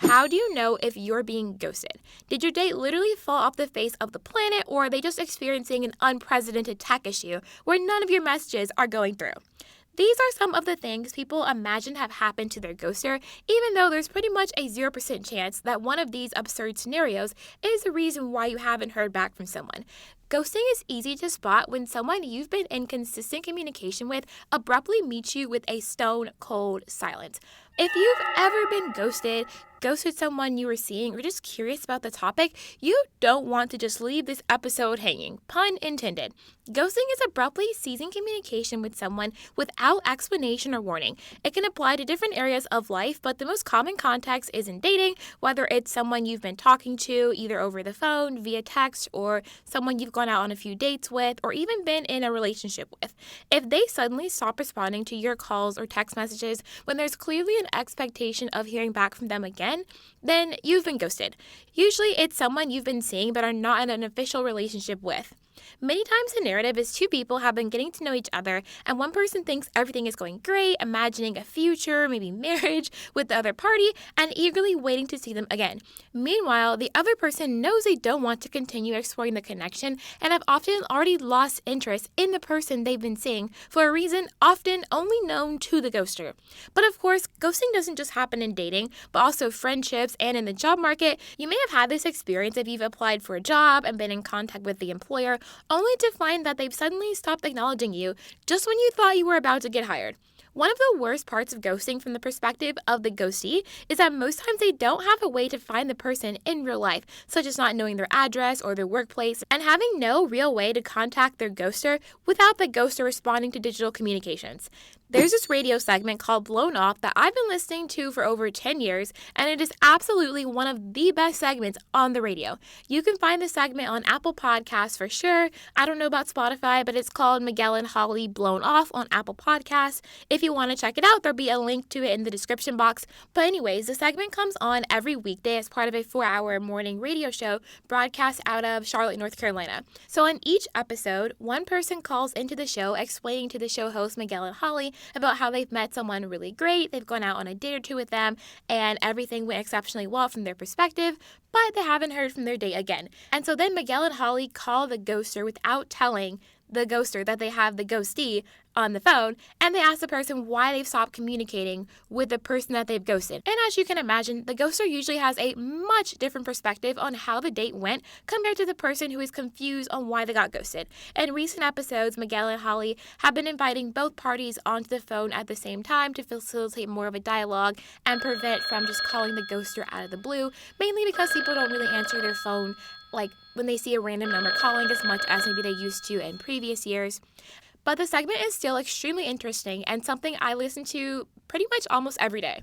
How do you know if you're being ghosted? Did your date literally fall off the face of the planet, or are they just experiencing an unprecedented tech issue where none of your messages are going through? These are some of the things people imagine have happened to their ghoster, even though there's pretty much a 0% chance that one of these absurd scenarios is the reason why you haven't heard back from someone. Ghosting is easy to spot when someone you've been in consistent communication with abruptly meets you with a stone cold silence. If you've ever been ghosted someone you were seeing, or just curious about the topic, you don't want to just leave this episode hanging. Pun intended. Ghosting is abruptly ceasing communication with someone without explanation or warning. It can apply to different areas of life, but the most common context is in dating, whether it's someone you've been talking to either over the phone, via text, or someone you've gone out on a few dates with, or even been in a relationship with. If they suddenly stop responding to your calls or text messages when there's clearly an expectation of hearing back from them again, then you've been ghosted. Usually it's someone you've been seeing but are not in an official relationship with. Many times the narrative is two people have been getting to know each other, and one person thinks everything is going great, imagining a future, maybe marriage, with the other party, and eagerly waiting to see them again. Meanwhile, the other person knows they don't want to continue exploring the connection and have often already lost interest in the person they've been seeing for a reason often only known to the ghoster. But of course, ghosting doesn't just happen in dating, but also friendships and in the job market. You may have had this experience if you've applied for a job and been in contact with the employer, only to find that they've suddenly stopped acknowledging you just when you thought you were about to get hired. One of the worst parts of ghosting from the perspective of the ghostee is that most times they don't have a way to find the person in real life, such as not knowing their address or their workplace, and having no real way to contact their ghoster without the ghoster responding to digital communications. There's this radio segment called Blown Off that I've been listening to for over 10 years, and it is absolutely one of the best segments on the radio. You can find the segment on Apple Podcasts for sure. I don't know about Spotify, but it's called Miguel and Holly Blown Off on Apple Podcasts. If you want to check it out, there'll be a link to it in the description box. But anyways, the segment comes on every weekday as part of a 4-hour morning radio show broadcast out of Charlotte, North Carolina. So in each episode, one person calls into the show explaining to the show host Miguel and Holly about how they've met someone really great, they've gone out on a date or two with them, and everything went exceptionally well from their perspective, but they haven't heard from their date again. And so then Miguel and Holly call the ghoster without telling the ghoster that they have the ghostee on the phone, and they ask the person why they've stopped communicating with the person that they've ghosted. And as you can imagine, the ghoster usually has a much different perspective on how the date went compared to the person who is confused on why they got ghosted. In recent episodes, Miguel and Holly have been inviting both parties onto the phone at the same time to facilitate more of a dialogue and prevent from just calling the ghoster out of the blue, mainly because people don't really answer their phone like when they see a random number calling as much as maybe they used to in previous years. But the segment is still extremely interesting and something I listen to pretty much almost every day.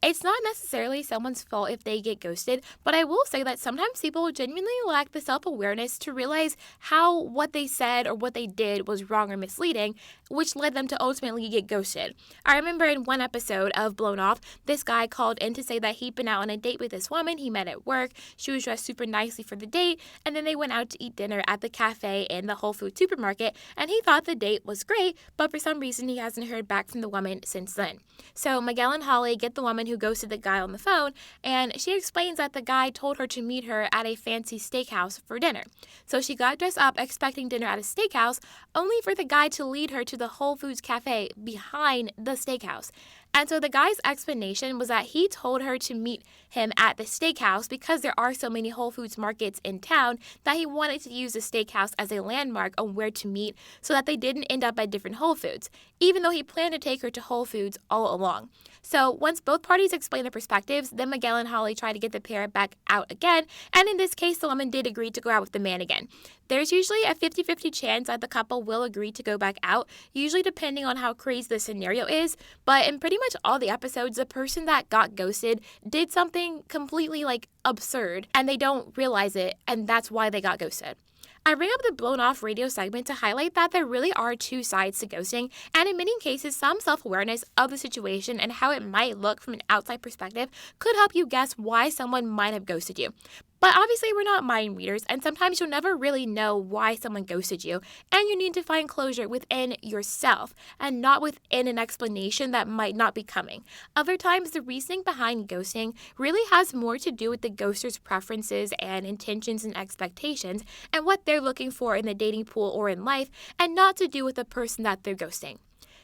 It's not necessarily someone's fault if they get ghosted, but I will say that sometimes people genuinely lack the self-awareness to realize how what they said or what they did was wrong or misleading, which led them to ultimately get ghosted. I remember in one episode of Blown Off, this guy called in to say that he'd been out on a date with this woman he met at work. She was dressed super nicely for the date, and then they went out to eat dinner at the cafe in the Whole Foods supermarket, and he thought the date was great, but for some reason he hasn't heard back from the woman since then. So Miguel and Holly get the woman who ghosted the guy on the phone, and she explains that the guy told her to meet her at a fancy steakhouse for dinner. So she got dressed up expecting dinner at a steakhouse, only for the guy to lead her to the Whole Foods cafe behind the steakhouse. And so the guy's explanation was that he told her to meet him at the steakhouse because there are so many Whole Foods markets in town that he wanted to use the steakhouse as a landmark on where to meet so that they didn't end up at different Whole Foods, even though he planned to take her to Whole Foods all along. So once both parties explained their perspectives, then Miguel and Holly tried to get the pair back out again, and in this case, the woman did agree to go out with the man again. There's usually a 50-50 chance that the couple will agree to go back out, usually depending on how crazy the scenario is, but in pretty much all the episodes, the person that got ghosted did something completely absurd, and they don't realize it, and that's why they got ghosted. I bring up the Blown Off radio segment to highlight that there really are two sides to ghosting, and in many cases, some self-awareness of the situation and how it might look from an outside perspective could help you guess why someone might have ghosted you. But obviously, we're not mind readers, and sometimes you'll never really know why someone ghosted you, and you need to find closure within yourself and not within an explanation that might not be coming. Other times, the reasoning behind ghosting really has more to do with the ghoster's preferences and intentions and expectations and what they're looking for in the dating pool or in life, and not to do with the person that they're ghosting.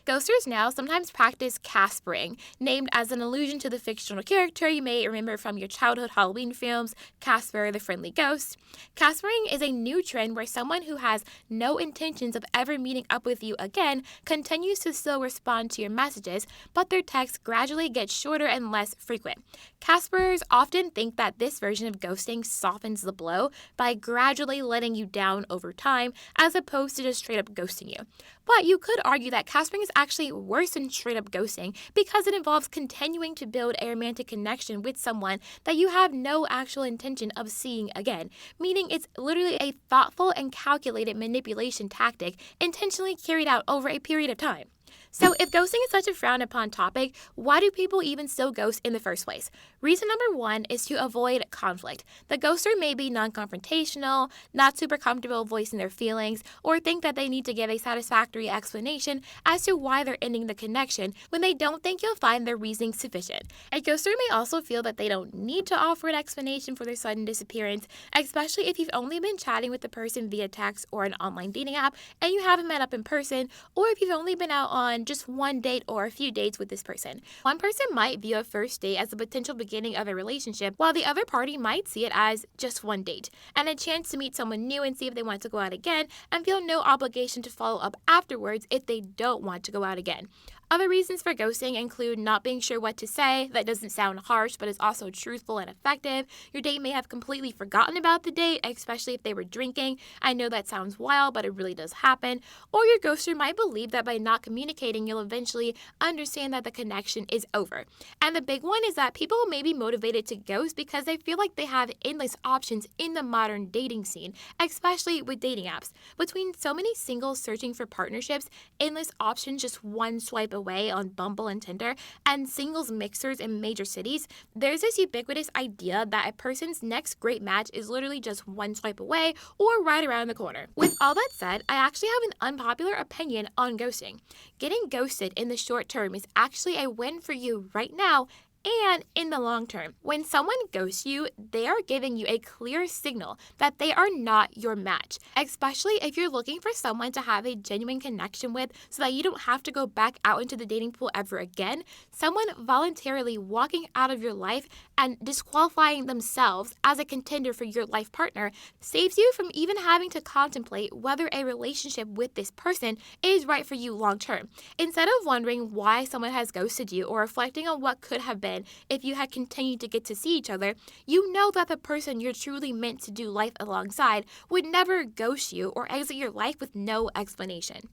Ghosters now sometimes practice Caspering, named as an allusion to the fictional character you may remember from your childhood Halloween films, Casper the Friendly Ghost. Caspering is a new trend where someone who has no intentions of ever meeting up with you again continues to still respond to your messages, but their texts gradually get shorter and less frequent. Casperers often think that this version of ghosting softens the blow by gradually letting you down over time, as opposed to just straight up ghosting you. But you could argue that Caspering is actually worse than straight up ghosting because it involves continuing to build a romantic connection with someone that you have no actual intention of seeing again, meaning it's literally a thoughtful and calculated manipulation tactic intentionally carried out over a period of time. So if ghosting is such a frowned upon topic, why do people even still ghost in the first place? Reason number one is to avoid conflict. The ghoster may be non-confrontational, not super comfortable voicing their feelings, or think that they need to give a satisfactory explanation as to why they're ending the connection when they don't think you'll find their reasoning sufficient. A ghoster may also feel that they don't need to offer an explanation for their sudden disappearance, especially if you've only been chatting with the person via text or an online dating app and you haven't met up in person, or if you've only been out on just one date or a few dates with this person. One person might view a first date as the potential beginning of a relationship, while the other party might see it as just one date and a chance to meet someone new and see if they want to go out again, and feel no obligation to follow up afterwards if they don't want to go out again. Other reasons for ghosting include not being sure what to say that doesn't sound harsh but is also truthful and effective. Your date may have completely forgotten about the date, especially if they were drinking. I know that sounds wild, but it really does happen. Or your ghoster might believe that by not communicating, you'll eventually understand that the connection is over. And the big one is that people may be motivated to ghost because they feel like they have endless options in the modern dating scene, especially with dating apps. Between so many singles searching for partnerships, endless options just one swipe away on Bumble and Tinder, and singles mixers in major cities, there's this ubiquitous idea that a person's next great match is literally just one swipe away or right around the corner. With all that said, I actually have an unpopular opinion on ghosting. Getting ghosted in the short term is actually a win for you right now and in the long term. When someone ghosts you, they are giving you a clear signal that they are not your match, especially if you're looking for someone to have a genuine connection with so that you don't have to go back out into the dating pool ever again. Someone voluntarily walking out of your life and disqualifying themselves as a contender for your life partner saves you from even having to contemplate whether a relationship with this person is right for you long term. Instead of wondering why someone has ghosted you or reflecting on what could have been if you had continued to get to see each other, you know that the person you're truly meant to do life alongside would never ghost you or exit your life with no explanation.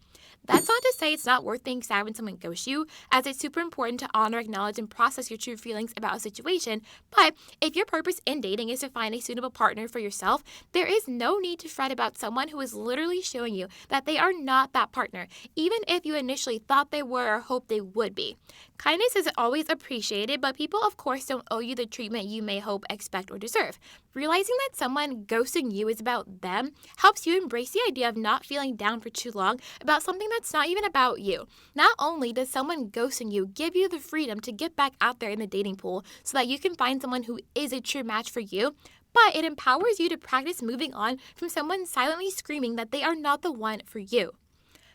That's not to say it's not worth being sad when someone ghosts you, as it's super important to honor, acknowledge, and process your true feelings about a situation. But if your purpose in dating is to find a suitable partner for yourself, there is no need to fret about someone who is literally showing you that they are not that partner, even if you initially thought they were or hoped they would be. Kindness is always appreciated, but people, of course, don't owe you the treatment you may hope, expect, or deserve. Realizing that someone ghosting you is about them helps you embrace the idea of not feeling down for too long about something that's not even about you. Not only does someone ghosting you give you the freedom to get back out there in the dating pool so that you can find someone who is a true match for you, but it empowers you to practice moving on from someone silently screaming that they are not the one for you.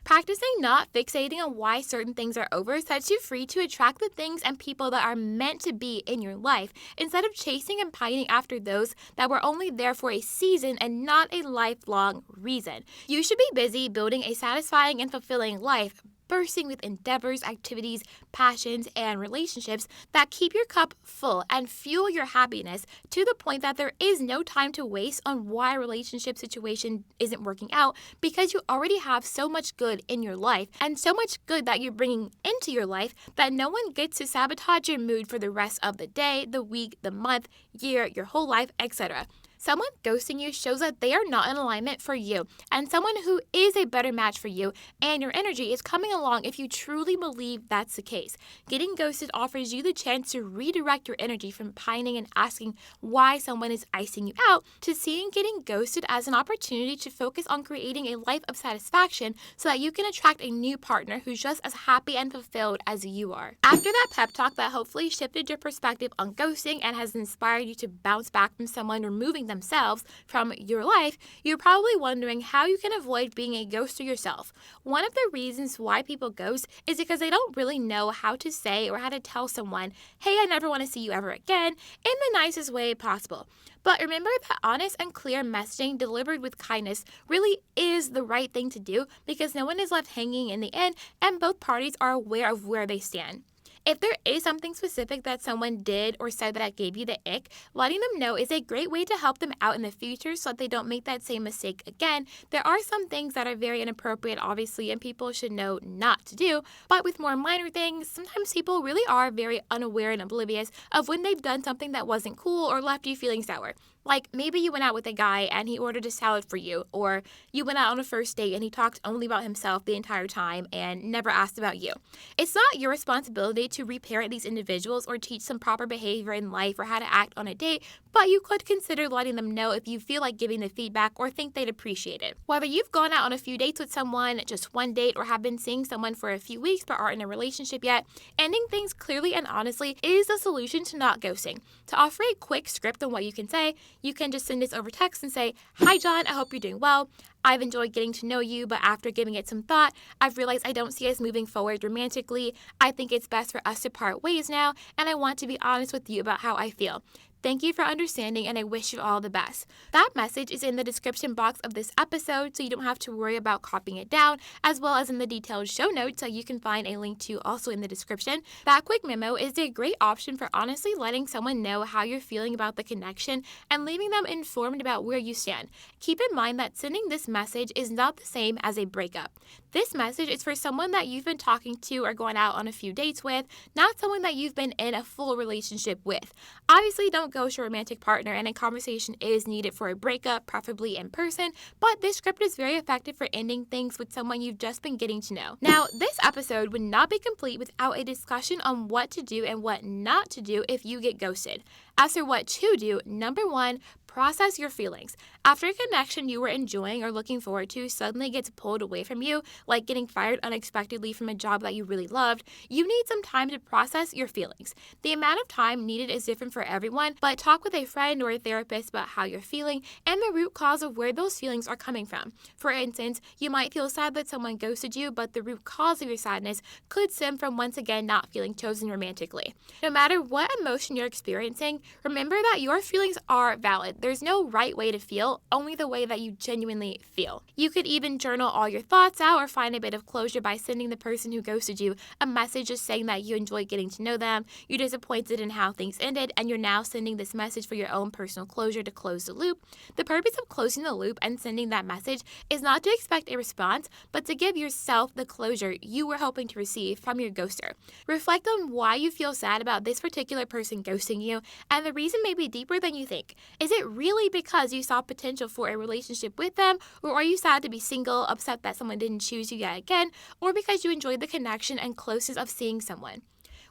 Practicing not fixating on why certain things are over sets you free to attract the things and people that are meant to be in your life, instead of chasing and pining after those that were only there for a season and not a lifelong reason. You should be busy building a satisfying and fulfilling life, bursting with endeavors, activities, passions, and relationships that keep your cup full and fuel your happiness to the point that there is no time to waste on why a relationship situation isn't working out, because you already have so much good in your life and so much good that you're bringing into your life that no one gets to sabotage your mood for the rest of the day, the week, the month, year, your whole life, etc. Someone ghosting you shows that they are not in alignment for you, and someone who is a better match for you and your energy is coming along if you truly believe that's the case. Getting ghosted offers you the chance to redirect your energy from pining and asking why someone is icing you out to seeing getting ghosted as an opportunity to focus on creating a life of satisfaction so that you can attract a new partner who's just as happy and fulfilled as you are. After that pep talk that hopefully shifted your perspective on ghosting and has inspired you to bounce back from someone removing themselves from your life, you're probably wondering how you can avoid being a ghoster yourself. One of the reasons why people ghost is because they don't really know how to say or how to tell someone, hey, I never want to see you ever again, in the nicest way possible. But remember that honest and clear messaging delivered with kindness really is the right thing to do because no one is left hanging in the end and both parties are aware of where they stand. If there is something specific that someone did or said that gave you the ick, letting them know is a great way to help them out in the future so that they don't make that same mistake again. There are some things that are very inappropriate, obviously, and people should know not to do, but with more minor things, sometimes people really are very unaware and oblivious of when they've done something that wasn't cool or left you feeling sour. Like maybe you went out with a guy and he ordered a salad for you, or you went out on a first date and he talked only about himself the entire time and never asked about you. It's not your responsibility to reparent these individuals or teach them proper behavior in life or how to act on a date, but you could consider letting them know if you feel like giving the feedback or think they'd appreciate it. Whether you've gone out on a few dates with someone, just one date, or have been seeing someone for a few weeks but aren't in a relationship yet, ending things clearly and honestly is the solution to not ghosting. To offer a quick script on what you can say, you can just send this over text and say, "Hi John, I hope you're doing well. I've enjoyed getting to know you, but after giving it some thought, I've realized I don't see us moving forward romantically. I think it's best for us to part ways now, and I want to be honest with you about how I feel. Thank you for understanding, and I wish you all the best." That message is in the description box of this episode, so you don't have to worry about copying it down, as well as in the detailed show notes that you can find a link to also in the description. That quick memo is a great option for honestly letting someone know how you're feeling about the connection and leaving them informed about where you stand. Keep in mind that sending this message is not the same as a breakup. This message is for someone that you've been talking to or going out on a few dates with, not someone that you've been in a full relationship with. Obviously, don't ghost your romantic partner, and a conversation is needed for a breakup, preferably in person, but this script is very effective for ending things with someone you've just been getting to know. Now, this episode would not be complete without a discussion on what to do and what not to do if you get ghosted. As for what to do, number one, process your feelings. After a connection you were enjoying or looking forward to suddenly gets pulled away from you, like getting fired unexpectedly from a job that you really loved, you need some time to process your feelings. The amount of time needed is different for everyone, but talk with a friend or a therapist about how you're feeling and the root cause of where those feelings are coming from. For instance, you might feel sad that someone ghosted you, but the root cause of your sadness could stem from once again not feeling chosen romantically. No matter what emotion you're experiencing, remember that your feelings are valid. There's no right way to feel, only the way that you genuinely feel. You could even journal all your thoughts out or find a bit of closure by sending the person who ghosted you a message just saying that you enjoyed getting to know them, you're disappointed in how things ended, and you're now sending this message for your own personal closure to close the loop. The purpose of closing the loop and sending that message is not to expect a response, but to give yourself the closure you were hoping to receive from your ghoster. Reflect on why you feel sad about this particular person ghosting you, and the reason may be deeper than you think. Is it really because you saw potential for a relationship with them, or are you sad to be single, upset that someone didn't choose you yet again, or because you enjoyed the connection and closeness of seeing someone?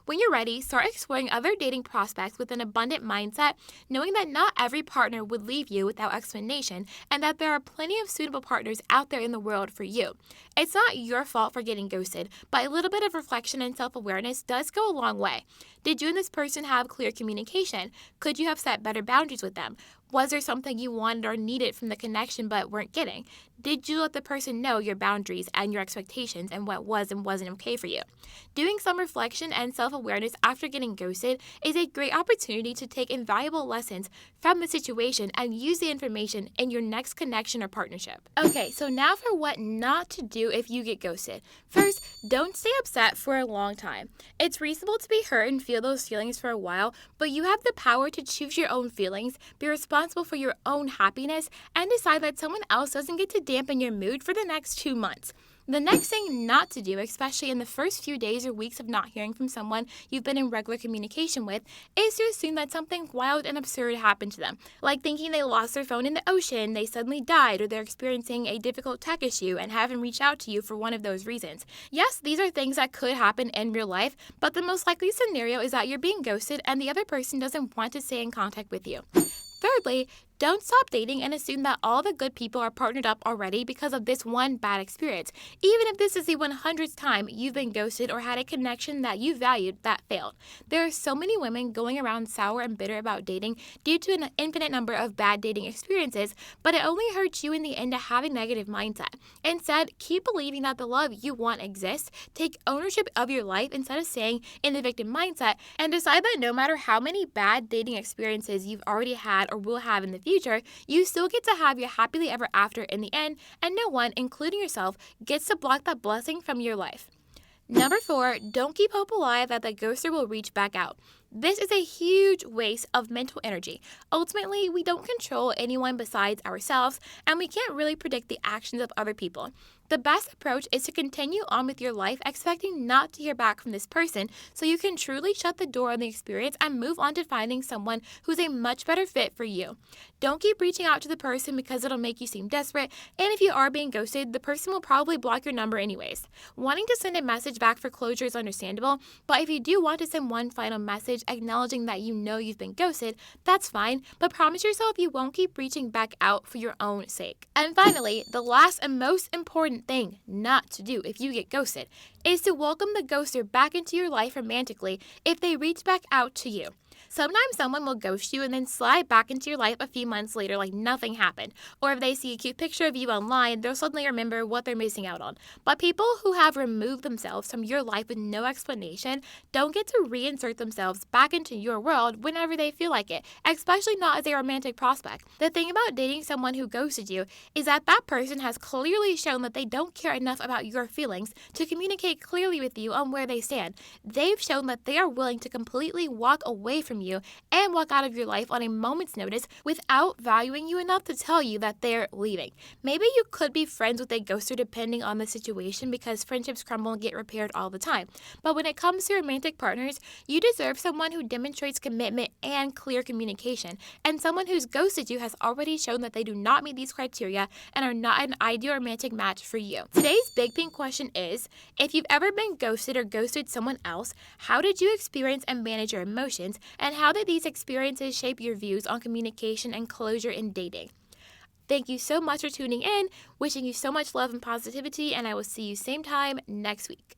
When you're ready, start exploring other dating prospects with an abundant mindset, knowing that not every partner would leave you without explanation and that there are plenty of suitable partners out there in the world for you. It's not your fault for getting ghosted, but a little bit of reflection and self-awareness does go a long way. Did you and this person have clear communication? Could you have set better boundaries with them? Was there something you wanted or needed from the connection but weren't getting? Did you let the person know your boundaries and your expectations and what was and wasn't okay for you? Doing some reflection and self-awareness after getting ghosted is a great opportunity to take invaluable lessons from the situation and use the information in your next connection or partnership. Okay, so now for what not to do if you get ghosted. First, don't stay upset for a long time. It's reasonable to be hurt and feel those feelings for a while, but you have the power to choose your own feelings, be responsible for your own happiness, and decide that someone else doesn't get to dampen your mood for the next 2 months. The next thing not to do, especially in the first few days or weeks of not hearing from someone you've been in regular communication with, is to assume that something wild and absurd happened to them, like thinking they lost their phone in the ocean, they suddenly died, or they're experiencing a difficult tech issue and haven't reached out to you for one of those reasons. Yes, these are things that could happen in real life, but the most likely scenario is that you're being ghosted and the other person doesn't want to stay in contact with you. Thirdly, don't stop dating and assume that all the good people are partnered up already because of this one bad experience, even if this is the 100th time you've been ghosted or had a connection that you valued that failed. There are so many women going around sour and bitter about dating due to an infinite number of bad dating experiences, but it only hurts you in the end to have a negative mindset. Instead, keep believing that the love you want exists, take ownership of your life instead of staying in the victim mindset, and decide that no matter how many bad dating experiences you've already had or will have in the future, you still get to have your happily ever after in the end, and no one, including yourself, gets to block that blessing from your life. Number 4, don't keep hope alive that the ghoster will reach back out. This is a huge waste of mental energy. Ultimately, we don't control anyone besides ourselves, and we can't really predict the actions of other people. The best approach is to continue on with your life expecting not to hear back from this person so you can truly shut the door on the experience and move on to finding someone who's a much better fit for you. Don't keep reaching out to the person because it'll make you seem desperate, and if you are being ghosted, the person will probably block your number anyways. Wanting to send a message back for closure is understandable, but if you do want to send one final message acknowledging that you know you've been ghosted, that's fine, but promise yourself you won't keep reaching back out for your own sake. And finally, the last and most important thing not to do if you get ghosted is to welcome the ghoster back into your life romantically if they reach back out to you. Sometimes someone will ghost you and then slide back into your life a few months later like nothing happened. Or if they see a cute picture of you online, they'll suddenly remember what they're missing out on. But people who have removed themselves from your life with no explanation don't get to reinsert themselves back into your world whenever they feel like it, especially not as a romantic prospect. The thing about dating someone who ghosted you is that that person has clearly shown that they don't care enough about your feelings to communicate clearly with you on where they stand. They've shown that they are willing to completely walk away from you and walk out of your life on a moment's notice without valuing you enough to tell you that they're leaving. Maybe you could be friends with a ghoster depending on the situation because friendships crumble and get repaired all the time. But when it comes to romantic partners, you deserve someone who demonstrates commitment and clear communication, and someone who's ghosted you has already shown that they do not meet these criteria and are not an ideal romantic match for you. Today's big pink question is, if you've ever been ghosted or ghosted someone else, how did you experience and manage your emotions, and how did these experiences shape your views on communication and closure in dating? Thank you so much for tuning in, wishing you so much love and positivity, and I will see you same time next week.